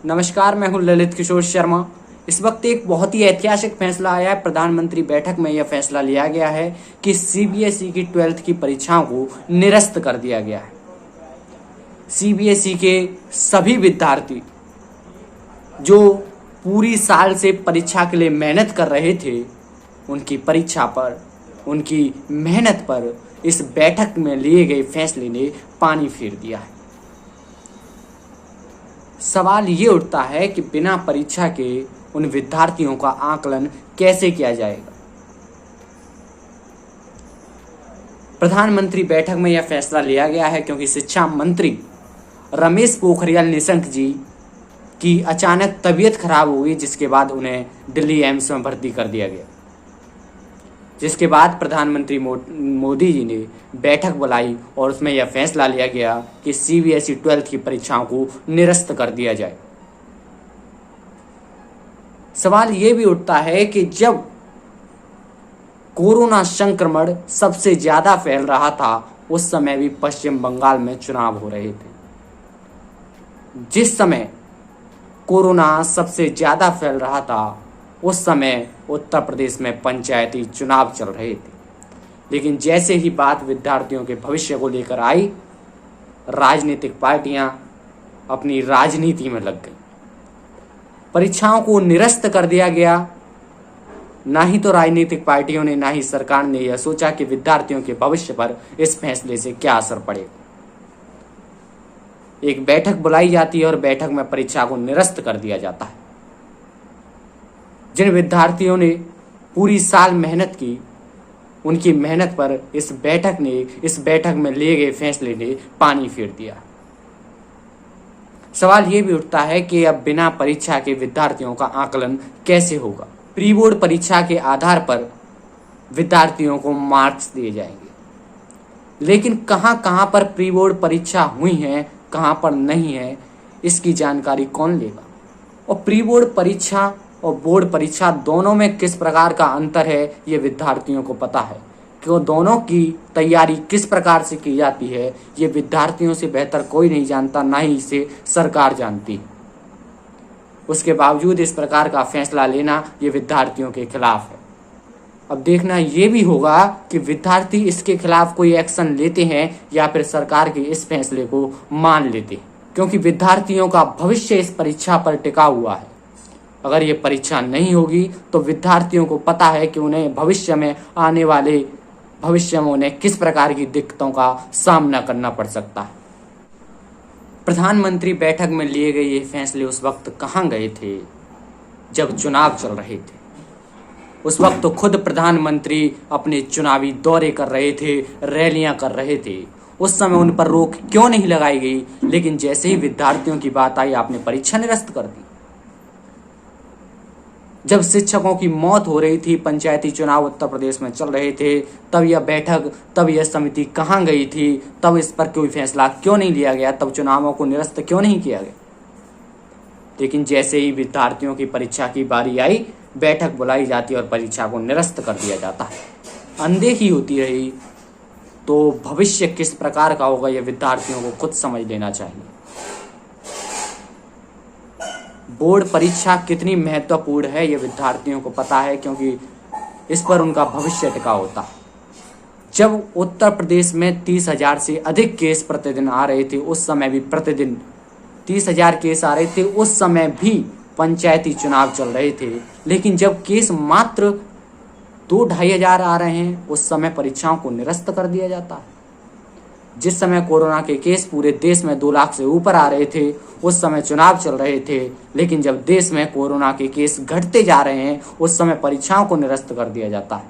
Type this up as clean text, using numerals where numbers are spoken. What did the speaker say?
नमस्कार, मैं हूं ललित किशोर शर्मा। इस वक्त एक बहुत ही ऐतिहासिक फैसला आया है। प्रधानमंत्री बैठक में यह फैसला लिया गया है कि सीबीएसई की 12th की परीक्षाओं को निरस्त कर दिया गया है। सीबीएसई के सभी विद्यार्थी जो पूरी साल से परीक्षा के लिए मेहनत कर रहे थे, उनकी परीक्षा पर, उनकी मेहनत पर इस बैठक में लिए गए फैसले ने पानी फेर दिया है। सवाल ये उठता है कि बिना परीक्षा के उन विद्यार्थियों का आकलन कैसे किया जाएगा। प्रधानमंत्री बैठक में यह फैसला लिया गया है क्योंकि शिक्षा मंत्री रमेश पोखरियाल निशंक जी की अचानक तबीयत खराब हो गई, जिसके बाद उन्हें दिल्ली एम्स में भर्ती कर दिया गया। जिसके बाद प्रधानमंत्री मोदी जी ने बैठक बुलाई और उसमें यह फैसला लिया गया कि सीबीएसई 12th की परीक्षाओं को निरस्त कर दिया जाए। सवाल यह भी उठता है कि जब कोरोना संक्रमण सबसे ज्यादा फैल रहा था, उस समय भी पश्चिम बंगाल में चुनाव हो रहे थे। जिस समय कोरोना सबसे ज्यादा फैल रहा था, उस समय उत्तर प्रदेश में पंचायती चुनाव चल रहे थे। लेकिन जैसे ही बात विद्यार्थियों के भविष्य को लेकर आई, राजनीतिक पार्टियां अपनी राजनीति में लग गई। परीक्षाओं को निरस्त कर दिया गया। ना ही तो राजनीतिक पार्टियों ने, ना ही सरकार ने यह सोचा कि विद्यार्थियों के भविष्य पर इस फैसले से क्या असर पड़ेगा। एक बैठक बुलाई जाती है और बैठक में परीक्षा को निरस्त कर दिया जाता है। जिन विद्यार्थियों ने पूरी साल मेहनत की, उनकी मेहनत पर इस बैठक में लिए गए फैसले ने पानी फेर दिया। सवाल ये भी उठता है कि अब बिना परीक्षा के विद्यार्थियों का आकलन कैसे होगा। प्री बोर्ड परीक्षा के आधार पर विद्यार्थियों को मार्क्स दिए जाएंगे, लेकिन कहां पर प्री बोर्ड परीक्षा हुई है, कहां पर नहीं है, इसकी जानकारी कौन लेगा। और प्री बोर्ड परीक्षा और बोर्ड परीक्षा दोनों में किस प्रकार का अंतर है, ये विद्यार्थियों को पता है। कि वो दोनों की तैयारी किस प्रकार से की जाती है, ये विद्यार्थियों से बेहतर कोई नहीं जानता, ना ही इसे सरकार जानती है। उसके बावजूद इस प्रकार का फैसला लेना ये विद्यार्थियों के खिलाफ है। अब देखना ये भी होगा कि विद्यार्थी इसके खिलाफ कोई एक्शन लेते हैं या फिर सरकार के इस फैसले को मान लेते हैं, क्योंकि विद्यार्थियों का भविष्य इस परीक्षा पर टिका हुआ है। अगर ये परीक्षा नहीं होगी तो विद्यार्थियों को पता है कि उन्हें भविष्य में उन्हें किस प्रकार की दिक्कतों का सामना करना पड़ सकता है। प्रधानमंत्री बैठक में लिए गए ये फैसले उस वक्त कहाँ गए थे जब चुनाव चल रहे थे। उस वक्त तो खुद प्रधानमंत्री अपने चुनावी दौरे कर रहे थे, रैलियां कर रहे थे। उस समय उन पर रोक क्यों नहीं लगाई गई, लेकिन जैसे ही विद्यार्थियों की बात आई, आपने परीक्षा निरस्त कर दी। जब शिक्षकों की मौत हो रही थी, पंचायती चुनाव उत्तर प्रदेश में चल रहे थे, तब यह समिति कहाँ गई थी, तब इस पर कोई फैसला क्यों नहीं लिया गया, तब चुनावों को निरस्त क्यों नहीं किया गया। लेकिन जैसे ही विद्यार्थियों की परीक्षा की बारी आई, बैठक बुलाई जाती और परीक्षा को निरस्त कर दिया जाता है। अनदेखी होती रही तो भविष्य किस प्रकार का होगा, यह विद्यार्थियों को खुद समझ लेना चाहिए। बोर्ड परीक्षा कितनी महत्वपूर्ण है, यह विद्यार्थियों को पता है, क्योंकि इस पर उनका भविष्य टिका होता है। जब उत्तर प्रदेश में 30,000 से अधिक केस प्रतिदिन आ रहे थे, उस समय भी प्रतिदिन 30,000 केस आ रहे थे, उस समय भी पंचायती चुनाव चल रहे थे। लेकिन जब केस मात्र 2-2.5 हजार आ रहे हैं, उस समय परीक्षाओं को निरस्त कर दिया जाता है। जिस समय कोरोना के केस पूरे देश में 2 लाख से ऊपर आ रहे थे, उस समय चुनाव चल रहे थे। लेकिन जब देश में कोरोना के केस घटते जा रहे हैं, उस समय परीक्षाओं को निरस्त कर दिया जाता है।